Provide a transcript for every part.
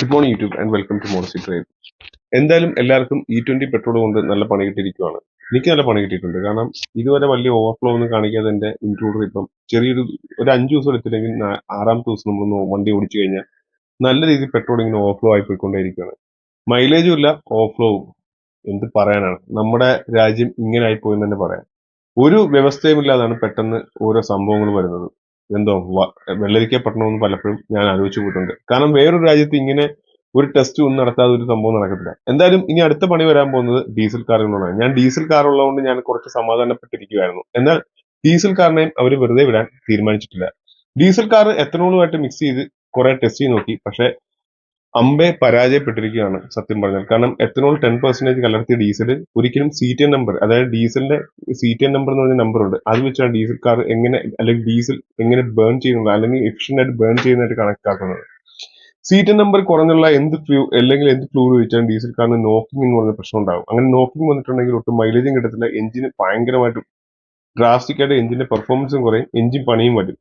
Good morning YouTube and welcome to മോർസി trade. എന്തായാലും എല്ലാവർക്കും E20 പെട്രോൾ കൊണ്ട് നല്ല പണി കിട്ടിയിരിക്കുവാണ്. എനിക്ക് നല്ല പണി കിട്ടിയിട്ടുണ്ട്. കാരണം ഇതുവരെ വലിയ ഓവർഫ്ലോ ഒന്നും കാണിക്കാതെ എന്റെ ഇൻക്ലൂഡർ ഇപ്പം ഒരു 5 ദിവസം എടുത്തില്ലെങ്കിൽ ആറാമത്തെ ദിവസം നമ്മൾ വണ്ടി ഓടിച്ചു കഴിഞ്ഞാൽ നല്ല രീതിയിൽ പെട്രോൾ ഇങ്ങനെ ഓവർഫ്ലോ ആയി പോയിക്കൊണ്ടേയിരിക്കുകയാണ്. മൈലേജും ഇല്ല, ഓവർഫ്ലോവും. എന്ത് പറയാനാണ്, നമ്മുടെ രാജ്യം ഇങ്ങനെ ആയിപ്പോയെന്ന് തന്നെ പറയാം. ഒരു വ്യവസ്ഥയുമില്ലാതാണ് പെട്ടെന്ന് ഓരോ സംഭവങ്ങൾ വരുന്നത്. എന്തോ വെള്ളരിക്കപ്പെടണമെന്ന് പലപ്പോഴും ഞാൻ ആലോചിച്ചു പോയിട്ടുണ്ട്. കാരണം വേറൊരു രാജ്യത്ത് ഇങ്ങനെ ഒരു ടെസ്റ്റ് ഒന്നും നടത്താതെ ഒരു സംഭവം നടക്കത്തില്ല. എന്തായാലും ഇനി അടുത്ത പണി വരാൻ പോകുന്നത് ഡീസൽ കാറുകളോടാണ്. ഞാൻ ഡീസൽ കാർ ഉള്ളതുകൊണ്ട് ഞാൻ കുറച്ച് സമാധാനപ്പെട്ടിരിക്കുകയായിരുന്നു. എന്നാൽ ഡീസൽ കാറിനെയും അവർ വെറുതെ വിടാൻ തീരുമാനിച്ചിട്ടില്ല. ഡീസൽ കാർ എത്തനോളുമായിട്ട് മിക്സ് ചെയ്ത് കുറെ ടെസ്റ്റ് ചെയ്ത് നോക്കി. പക്ഷെ അമ്പെ പരാജയപ്പെട്ടിരിക്കുകയാണ് സത്യം പറഞ്ഞാൽ. കാരണം എത്തനോൾ 10% കലർത്തിയ ഡീസൽ ഒരിക്കലും CTN നമ്പർ, അതായത് ഡീസലിന്റെ CTN നമ്പർ എന്ന് പറഞ്ഞ നമ്പർ ഉണ്ട്, അത് വെച്ചാണ് ഡീസൽ കാർ എങ്ങനെ, അല്ലെങ്കിൽ ഡീസൽ എങ്ങനെ ബേൺ ചെയ്യുന്നത്, അല്ലെങ്കിൽ എഫിഷ്യന്റ് ആയിട്ട് ബേൺ ചെയ്യുന്നതായിട്ട് കണക്കാക്കുന്നത്. CTN നമ്പർ കുറഞ്ഞുള്ള എന്ത് അല്ലെങ്കിൽ എന്ത് ഫ്ലൂയിഡ് ഒഴിച്ചാലും ഡീസൽ കാറിന് നോക്കിംഗ് എന്ന് പറഞ്ഞ പ്രശ്നം ഉണ്ടാകും. അങ്ങനെ നോക്കിംഗ് വന്നിട്ടുണ്ടെങ്കിൽ ഒട്ടും മൈലേജും കിട്ടത്തില്ല, എഞ്ചിന് ഭയങ്കരമായിട്ട് ഡ്രാസ്റ്റിക് ആയിട്ട് എഞ്ചിന്റെ പെർഫോമൻസും കുറയും, എഞ്ചിൻ പണിയും വരും.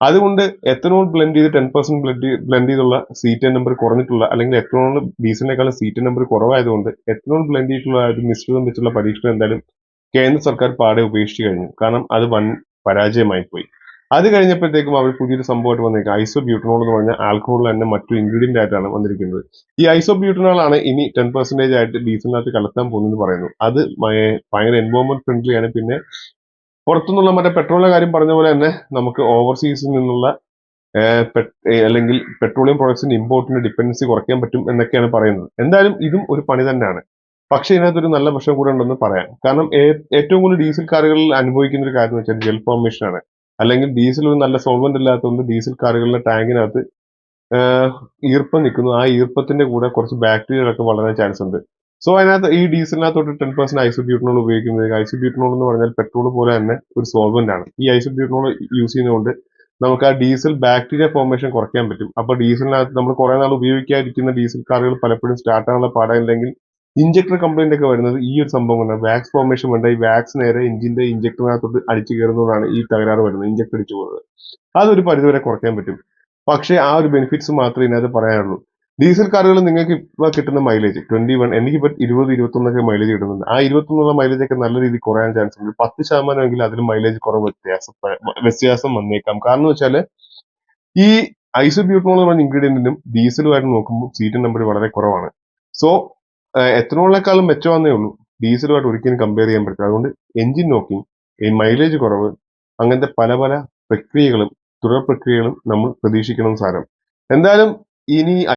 അതുകൊണ്ട് എത്തനോൾ ബ്ലെൻഡ് ചെയ്ത് 10% ബ്ലെൻഡ് ചെയ്തുള്ള CTN നമ്പർ കുറഞ്ഞിട്ടുള്ള, അല്ലെങ്കിൽ എത്തനോൾ ഡീസലിനേക്കാളും CTN നമ്പർ കുറവായതുകൊണ്ട് എത്തനോൾ ബ്ലെൻഡ് ചെയ്തിട്ടുള്ള ഒരു മിശ്രിതം വെച്ചുള്ള പരീക്ഷണം എന്തായാലും കേന്ദ്ര സർക്കാർ പാടെ ഉപേക്ഷിച്ചു കഴിഞ്ഞു. കാരണം അത് വൻ പരാജയമായി പോയി. അത് കഴിഞ്ഞപ്പോഴത്തേക്കും അവർ പുതിയൊരു സംഭവമായിട്ട് വന്നേക്കും, ഐസോബ്യൂട്ടനോൾ എന്ന് പറഞ്ഞ ആൽക്കഹോളിൽ തന്നെ മറ്റൊരു ഇൻഗ്രീഡിയന്റ് ആയിട്ടാണ് വന്നിരിക്കുന്നത്. ഈ ഐസോബ്യൂട്ടനോൾ ആണ് ഇനി 10% ആയിട്ട് ഡീസലിനകത്ത് കലർത്താൻ പോകുന്നത് പറയുന്നു. അത് ഭയങ്കര എൻവയോൺമെന്റ് ഫ്രണ്ട്ലി ആണ്. പിന്നെ പുറത്തുനിന്നുള്ള മറ്റേ പെട്രോളിന്റെ കാര്യം പറഞ്ഞ പോലെ തന്നെ നമുക്ക് ഓവർസീസിൽ നിന്നുള്ള അല്ലെങ്കിൽ പെട്രോളിയം പ്രോഡക്ട്സിന്റെ ഇമ്പോർട്ടിന്റെ ഡിപ്പെൻഡൻസി കുറയ്ക്കാൻ പറ്റും എന്നൊക്കെയാണ് പറയുന്നത്. എന്തായാലും ഇതും ഒരു പണി തന്നെയാണ്. പക്ഷെ ഇതിനകത്തൊരു നല്ല വശം കൂടെ ഉണ്ടെന്ന് പറയാം. കാരണം ഏറ്റവും കൂടുതൽ ഡീസൽ കാറുകളിൽ അനുഭവിക്കുന്ന ഒരു കാര്യം എന്ന് വെച്ചാൽ ജെൽ ഫോർമേഷൻ ആണ്. അല്ലെങ്കിൽ ഡീസൽ ഒരു നല്ല സോൾവെന്റ് ഇല്ലാത്തതുകൊണ്ട് ഡീസൽ കാറുകളിലെ ടാങ്കിനകത്ത് ഈർപ്പം നിൽക്കുന്നു. ആ ഈർപ്പത്തിന്റെ കൂടെ കുറച്ച് ബാക്ടീരിയകളൊക്കെ വളരാൻ ചാൻസ് ഉണ്ട്. സോ അതിനകത്ത് ഈ ഡീസലിനകത്തോട്ട് 10% ഐസോബ്യൂട്ടനോൾ ഉപയോഗിക്കുന്നത്, ഐസോബ്യൂട്ടനോൾ എന്ന് പറഞ്ഞാൽ പെട്രോൾ പോലെ തന്നെ ഒരു സോൾവെന്റ് ആണ്. ഈ ഐസോബ്യൂട്ടനോൾ യൂസ് ചെയ്യുന്നതുകൊണ്ട് നമുക്ക് ആ ഡീസൽ ബാക്ടീരിയ ഫോർമേഷൻ കുറയ്ക്കാൻ പറ്റും. അപ്പൊ ഡീസലിനകത്ത് നമ്മൾ കുറെ നാൾ ഉപയോഗിക്കാതിരിക്കുന്ന ഡീസൽ കാറുകൾ പലപ്പോഴും സ്റ്റാർട്ട് ആകാനുള്ള പാടല്ലെങ്കിൽ ഇഞ്ചക്ടർ കംപ്ലൈന്റ് ഒക്കെ വരുന്നത് ഈ ഒരു സംഭവം കൊണ്ടാണ്. വാക്സ് ഫോർമേഷൻ വേണ്ട, ഈ വാക്സ് നേരെ എഞ്ചിന്റെ ഇഞ്ചക്ടറിനകത്തോട്ട് അടിച്ചു കയറുന്നതാണ് ഈ തകരാറ് വരുന്നത്, ഇഞ്ചക്ടർ അടിച്ചു പോകുന്നത്. അതൊരു പരിധിവരെ കുറയ്ക്കാൻ പറ്റും. പക്ഷേ ആ ഒരു ബെനിഫിറ്റ്സ് മാത്രമേ ഇതിനകത്ത് പറയാനുള്ളൂ. ഡീസൽ കാറുകൾ നിങ്ങൾക്ക് ഇപ്പൊ കിട്ടുന്ന മൈലേജ് 21, എനിക്കിപ്പോ 20-21 മൈലേജ് കിട്ടുന്നുണ്ട്. ആ 21 മൈലേജ് ഒക്കെ നല്ല രീതിയിൽ കുറയാൻ ചാൻസ് ഉണ്ട്. 10% അതിലും മൈലേജ് കുറവ് വ്യത്യാസം വന്നേക്കാം. കാരണം വെച്ചാല് ഈ ഐസോബ്യൂട്ടനോൾ എന്ന് പറഞ്ഞ ഇൻഗ്രീഡിയന്റിനും ഡീസലുമായിട്ട് നോക്കുമ്പോൾ CTN നമ്പർ വളരെ കുറവാണ്. സോ എത്തനോളിനേക്കാളും മെച്ചമാണെന്നേ ഉള്ളൂ, ഡീസലുമായിട്ട് ഒരിക്കലും കമ്പയർ ചെയ്യാൻ പറ്റില്ല. അതുകൊണ്ട് എഞ്ചിൻ നോക്കിങ്, മൈലേജ് കുറവ്, അങ്ങനത്തെ പല പല പ്രക്രിയകളും തുടർ പ്രക്രിയകളും നമ്മൾ പ്രതീക്ഷിക്കണം സാരം. എന്തായാലും ഇനി